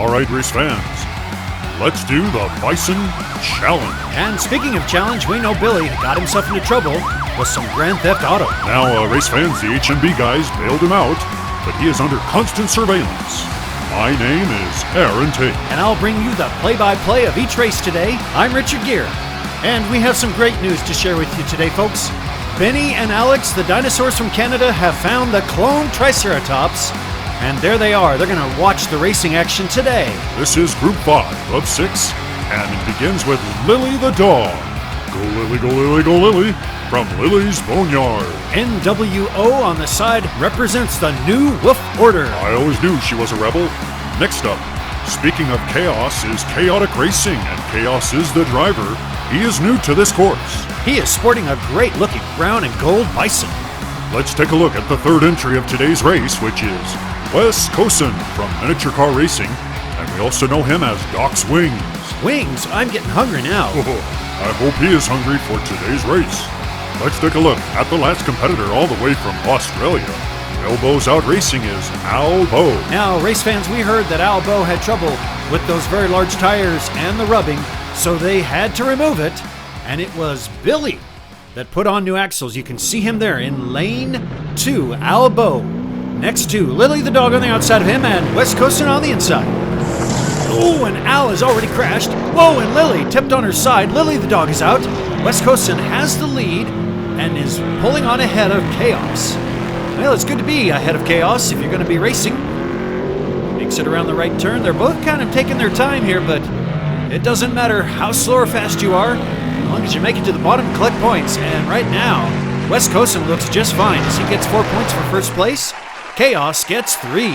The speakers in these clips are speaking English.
All right, race fans, let's do the Bison Challenge. And speaking of challenge, we know Billy got himself into trouble with some Grand Theft Auto. Now, race fans, the HMB guys bailed him out, but he is under constant surveillance. My name is Aaron Tate. And I'll bring you the play-by-play of each race today. I'm Richard Gere. And we have some great news to share with you today, folks. Benny and Alex, the dinosaurs from Canada, have found the clone Triceratops. And there they are. They're going to watch the racing action today. This is Group 5 of 6, and it begins with Lily the dog. Go Lily, go Lily, go Lily, from Lily's Boneyard. NWO on the side represents the new Wolf Order. I always knew she was a rebel. Next up, speaking of chaos, is Chaotic Racing, and Chaos is the driver. He is new to this course. He is sporting a great-looking brown and gold bison. Let's take a look at the third entry of today's race, which is Wes Cosin from Miniature Car Racing, and we also know him as Doc's Wings. Wings, I'm getting hungry now. I hope he is hungry for today's race. Let's take a look at the last competitor all the way from Australia. Elbows Out Racing is Albo. Now, race fans, we heard that Albo had trouble with those very large tires and the rubbing, so they had to remove it, and it was Billy that put on new axles. You can see him there in lane 2, Albo. Next to Lily the dog on the outside of him and Wes Cosin on the inside. Oh, and Al has already crashed. Whoa, and Lily tipped on her side. Lily the dog is out. Wes Cosin has the lead and is pulling on ahead of Chaos. Well, it's good to be ahead of Chaos if you're going to be racing. Makes it around the right turn. They're both kind of taking their time here, but it doesn't matter how slow or fast you are, as long as you make it to the bottom and collect points. And right now, Wes Cosin looks just fine as he gets 4 points for first place. Chaos gets 3.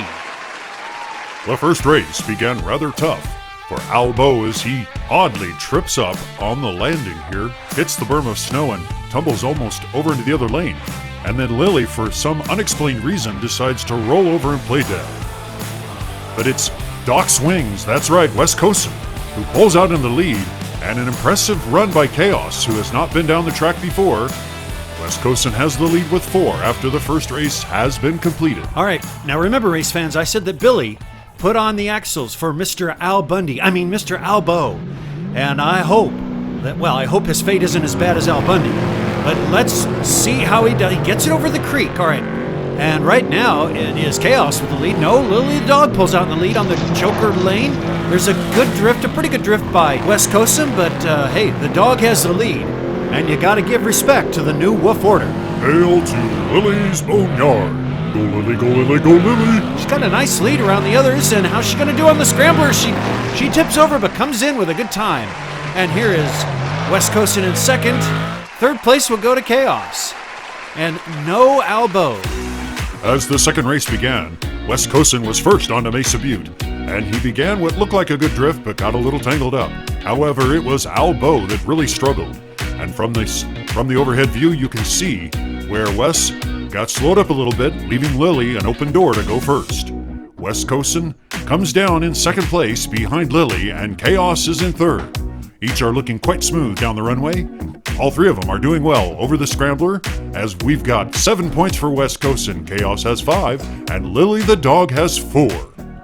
The first race began rather tough for Albo as he oddly trips up on the landing here, hits the berm of snow and tumbles almost over into the other lane. And then Lily, for some unexplained reason, decides to roll over and play dead. But it's Doc's Wings, that's right, Wes Cosin, who pulls out in the lead, and an impressive run by Chaos, who has not been down the track before. Wes Cosin has the lead with 4 after the first race has been completed. All right, now remember, race fans, I said that Billy put on the axles for Mr. Mr. Albo. And I hope his fate isn't as bad as Al Bundy. But let's see how he does. He gets it over the creek, all right. And right now, it is Chaos with the lead. No, Lily the dog pulls out in the lead on the choker lane. There's a pretty good drift by Wes Cosin, but hey, the dog has the lead. And you gotta give respect to the new Wolf Order. Hail to Lily's Boneyard. Go Lily, go Lily, go Lily. She's got a nice lead around the others, and how's she gonna do on the scrambler? She tips over but comes in with a good time. And here is Wes Cosin in second. Third place will go to Chaos. And no Albo. As the second race began, Wes Cosin was first onto Mesa Butte, and he began what looked like a good drift but got a little tangled up. However, it was Albo that really struggled. And from the overhead view, you can see where Wes got slowed up a little bit, leaving Lily an open door to go first. Wes Cosin comes down in second place behind Lily, and Chaos is in third. Each are looking quite smooth down the runway. All 3 of them are doing well over the scrambler, as we've got 7 points for Wes Cosin, Chaos has 5, and Lily the dog has 4.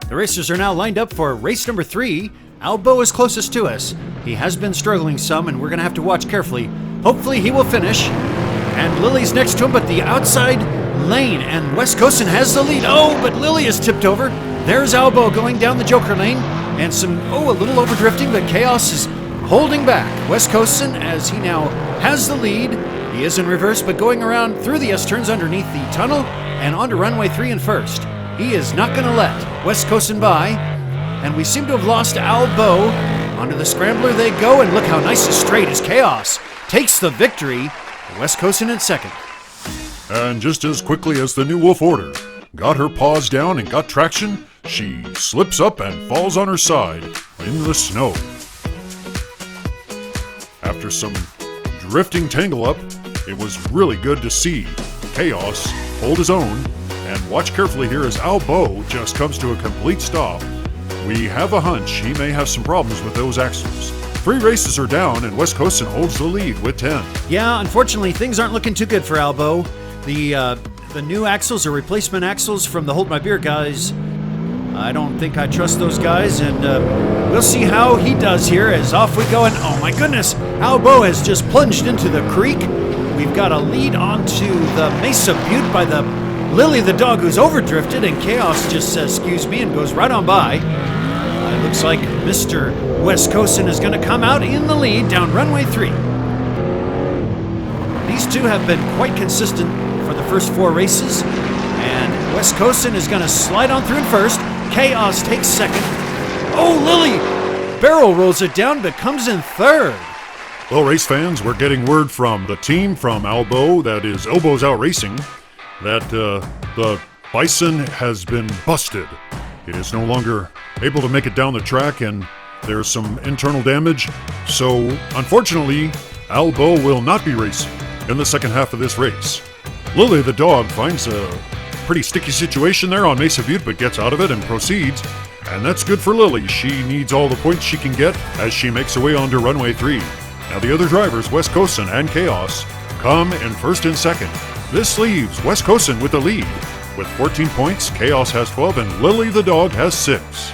The racers are now lined up for race number 3. Albo is closest to us. He has been struggling some, and we're going to have to watch carefully. Hopefully he will finish. And Lily's next to him, but the outside lane, and Wes Cosin has the lead. Oh, but Lily is tipped over. There's Albo going down the joker lane, and a little overdrifting, but Chaos is holding back Wes Cosin as he now has the lead. He is in reverse, but going around through the S-turns underneath the tunnel and onto runway 3 in first. He is not going to let Wes Cosin by, and we seem to have lost Albo. Onto the scrambler they go, and look how nice and straight as Chaos takes the victory. Wes Cosin in second. And just as quickly as the new Wolf Order got her paws down and got traction, she slips up and falls on her side in the snow. After some drifting tangle up, it was really good to see Chaos hold his own, and watch carefully here as Albo just comes to a complete stop. We have a hunch he may have some problems with those axles. 3 races are down, and Wes Cosin holds the lead with 10. Yeah, unfortunately, things aren't looking too good for Albo. The new axles are replacement axles from the Hold My Beer guys. I don't think I trust those guys, and we'll see how he does here as off we go. And oh my goodness, Albo has just plunged into the creek. We've got a lead onto the Mesa Butte by the Lily the dog who's overdrifted, and Chaos just says excuse me and goes right on by. It looks like Mr. West Coastin is going to come out in the lead down runway 3. These two have been quite consistent for the first 4 races, and West Coastin is going to slide on through in first. Chaos takes second. Oh, Lily barrel rolls it down but comes in third. Well, race fans, we're getting word from the team from Albo, that is Elbows Out Racing, that the Bison has been busted. It is no longer able to make it down the track, and there's some internal damage. So, unfortunately, Albo will not be racing in the second half of this race. Lily the dog finds a pretty sticky situation there on Mesa Butte, but gets out of it and proceeds. And that's good for Lily. She needs all the points she can get as she makes her way onto runway 3. Now the other drivers, West Coastin and Chaos, come in first and second. This leaves West Coastin with the lead. With 14 points, Chaos has 12, and Lily the dog has 6.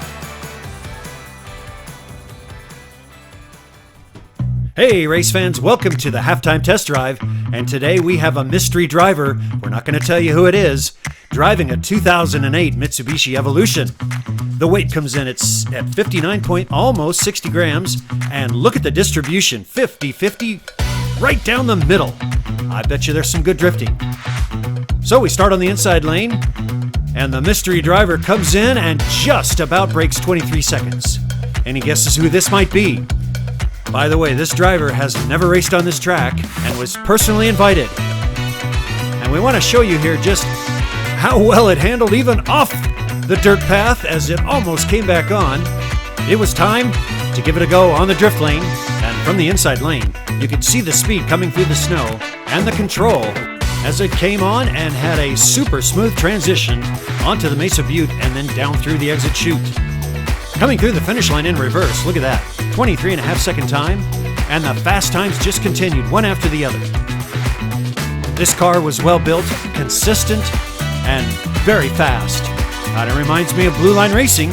Hey race fans, welcome to the Halftime Test Drive, and today we have a mystery driver. We're not going to tell you who it is, driving a 2008 Mitsubishi Evolution. The weight comes in at 59 point, almost 60 grams, and look at the distribution, 50-50, right down the middle. I bet you there's some good drifting. So we start on the inside lane, and the mystery driver comes in and just about breaks 23 seconds. Any guesses who this might be? By the way, this driver has never raced on this track and was personally invited. And we want to show you here just how well it handled even off the dirt path as it almost came back on. It was time to give it a go on the drift lane, and from the inside lane, you could see the speed coming through the snow and the control as it came on and had a super smooth transition onto the Mesa Butte and then down through the exit chute. Coming through the finish line in reverse, look at that, 23.5 second time, and the fast times just continued one after the other. This car was well built, consistent, and very fast. Kind of reminds me of Blue Line Racing.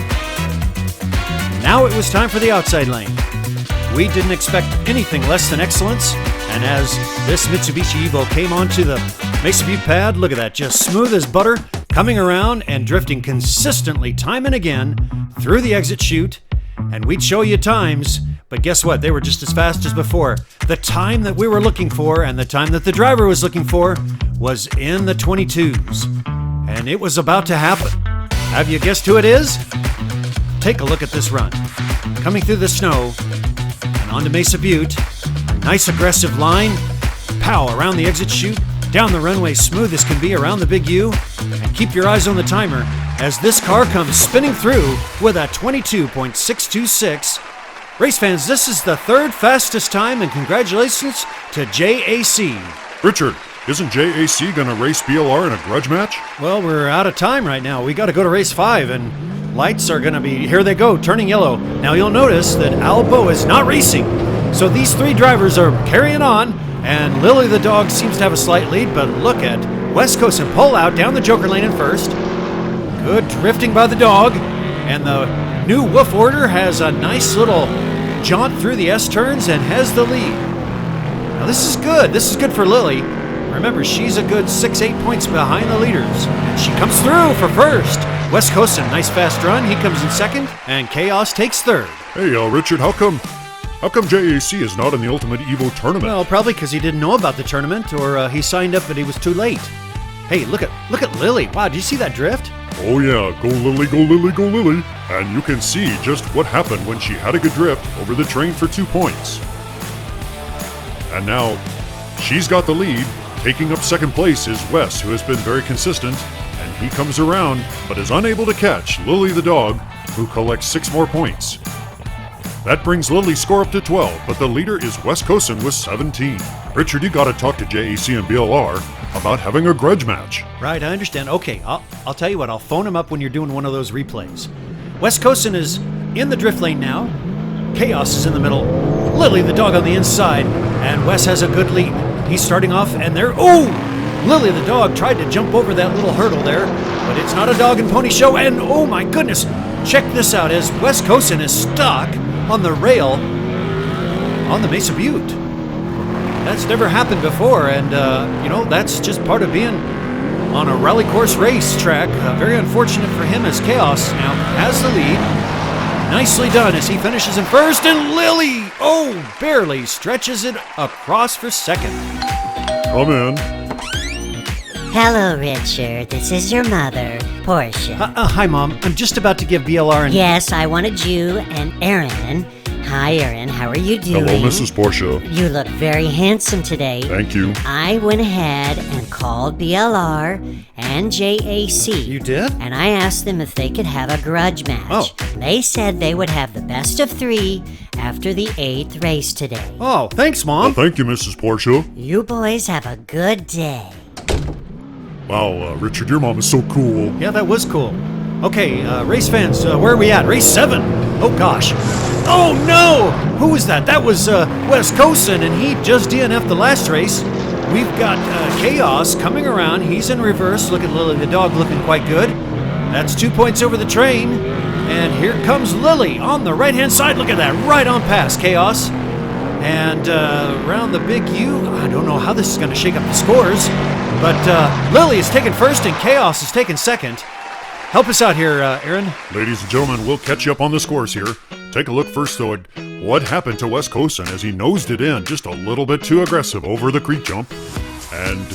Now it was time for the outside lane. We didn't expect anything less than excellence, and as this Mitsubishi Evo came onto the Mesa Butte pad, look at that, just smooth as butter, coming around and drifting consistently time and again through the exit chute. And we'd show you times, but guess what? They were just as fast as before. The time that we were looking for and the time that the driver was looking for was in the 22s. And it was about to happen. Have you guessed who it is? Take a look at this run. Coming through the snow and onto Mesa Butte. Nice aggressive line. Pow, around the exit chute. Down the runway, smooth as can be around the big U. And keep your eyes on the timer as this car comes spinning through with a 22.626. Race fans, this is the third fastest time, and congratulations to JAC. Richard, isn't JAC going to race BLR in a grudge match? Well, we're out of time right now. We got to go to race 5, and lights are going to be, here they go, turning yellow. Now you'll notice that Albo is not racing. So these 3 drivers are carrying on, and Lily the dog seems to have a slight lead, but look at West Coastin pull out down the Joker lane in first. Good drifting by the dog, and the new Wolf Order has a nice little jaunt through the S-turns and has the lead. Now this is good. This is good for Lily. Remember, she's a good 6-8 points behind the leaders. And she comes through for first. West Coastin, nice fast run. He comes in second, and Chaos takes third. Hey, Richard, how come JAC is not in the Ultimate Evo tournament? Well, probably because he didn't know about the tournament, or he signed up but he was too late. Hey, look at Lily. Wow, did you see that drift? Oh yeah, go Lily, go Lily, go Lily. And you can see just what happened when she had a good drift over the train for 2 points. And now, she's got the lead. Taking up second place is Wes, who has been very consistent, and he comes around, but is unable to catch Lily the dog, who collects 6 more points. That brings Lily's score up to 12, but the leader is West Coastin with 17. Richard, you gotta talk to JAC and BLR about having a grudge match. Right, I understand. Okay, I'll tell you what, I'll phone him up when you're doing one of those replays. West Coastin is in the drift lane now. Chaos is in the middle. Lily the dog on the inside, and Wes has a good lead. He's starting off, and there, Lily the dog tried to jump over that little hurdle there, but it's not a dog and pony show, and oh my goodness, check this out as Wes Cosin is stuck on the rail on the Mesa Butte. That's never happened before, and that's just part of being on a rally course racetrack. Very unfortunate for him as Chaos now has the lead. Nicely done as he finishes in first, and Lily, barely stretches it across for second. Come in. Hello, Richard. This is your mother, Portia. Hi, Mom. I'm just about to give BLR and... Yes, I wanted you and Aaron. Hi, Aaron. How are you doing? Hello, Mrs. Portia. You look very handsome today. Thank you. I went ahead and called BLR and JAC. You did? And I asked them if they could have a grudge match. Oh. They said they would have the best of 3 after the 8th race today. Oh, thanks, Mom. Well, thank you, Mrs. Portia. You boys have a good day. Wow, Richard, your mom is so cool. Yeah, that was cool. Okay, race fans, where are we at? Race 7. Oh, gosh. Oh, no! Who was that? That was Wes Cosin, and he just DNF'd the last race. We've got Chaos coming around. He's in reverse. Look at Lily the dog looking quite good. That's 2 points over the train. And here comes Lily on the right-hand side. Look at that, right on past Chaos. And around the big U, I don't know how this is going to shake up the scores, but Lily is taking first and Chaos is taking second. Help us out here, Aaron. Ladies and gentlemen, we'll catch you up on the scores here. Take a look first, though, at what happened to Wes Cosin as he nosed it in just a little bit too aggressive over the creek jump. And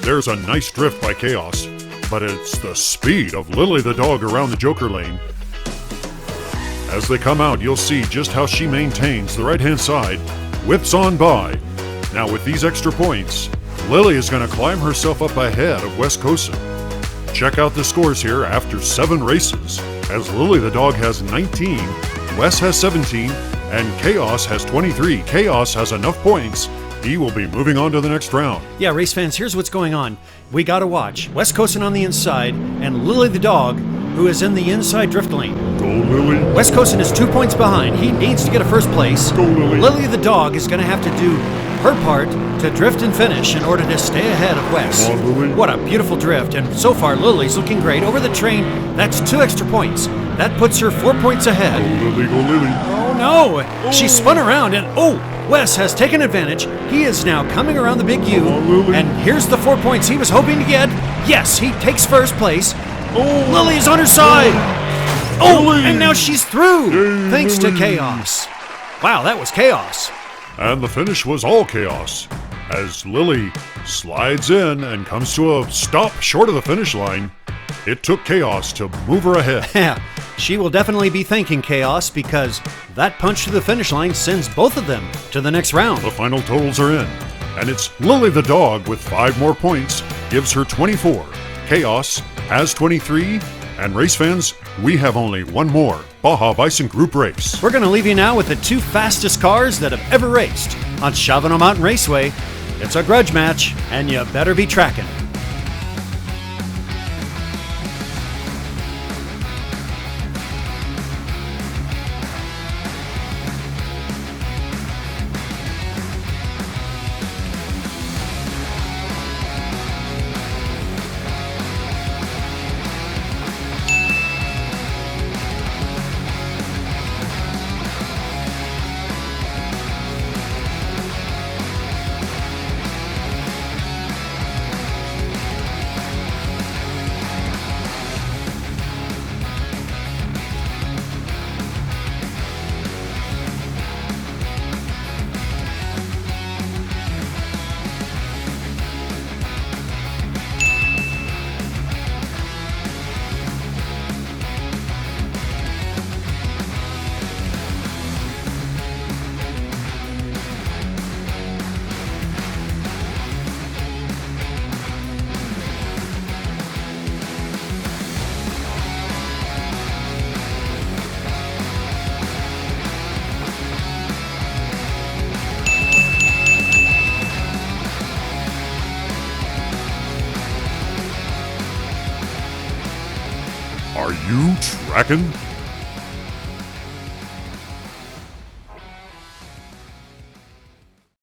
there's a nice drift by Chaos, but it's the speed of Lily the dog around the Joker lane. As they come out, you'll see just how she maintains the right-hand side, whips on by. Now, with these extra points, Lily is going to climb herself up ahead of Wes Cosin. Check out the scores here after 7 races, as Lily the dog has 19, Wes has 17, and Chaos has 23. Chaos has enough points. He will be moving on to the next round. Yeah, race fans, here's what's going on. We gotta watch Wes Cosin on the inside and Lily the dog, who is in the inside drift lane. Go, Lily. Wes Cosin is 2 points behind. He needs to get a first place. Go, Lily. Lily the dog is gonna have to do her part to drift and finish in order to stay ahead of Wes. Come on, Lily. What a beautiful drift, and so far Lily's looking great. Over the train, that's 2 extra points. That puts her 4 points ahead. Go, Lily, go, Lily. Oh no! She spun around and Wes has taken advantage. He is now coming around the big U. Come on, Lily. And here's the 4 points he was hoping to get. Yes, he takes first place. Lily is on her side. Lily. And now she's through. Yay, thanks to Lily. Chaos. Wow, that was Chaos. And the finish was all Chaos, as Lily slides in and comes to a stop short of the finish line. It took Chaos to move her ahead. Yeah, she will definitely be thanking Chaos because that punch to the finish line sends both of them to the next round. The final totals are in, and it's Lily the dog with 5 more points, gives her 24. Chaos has 23, and race fans, we have only one more Baja Bison group race. We're going to leave you now with the 2 fastest cars that have ever raced on Shavano Mountain Raceway. It's a grudge match, and you better be tracking. Are you tracking?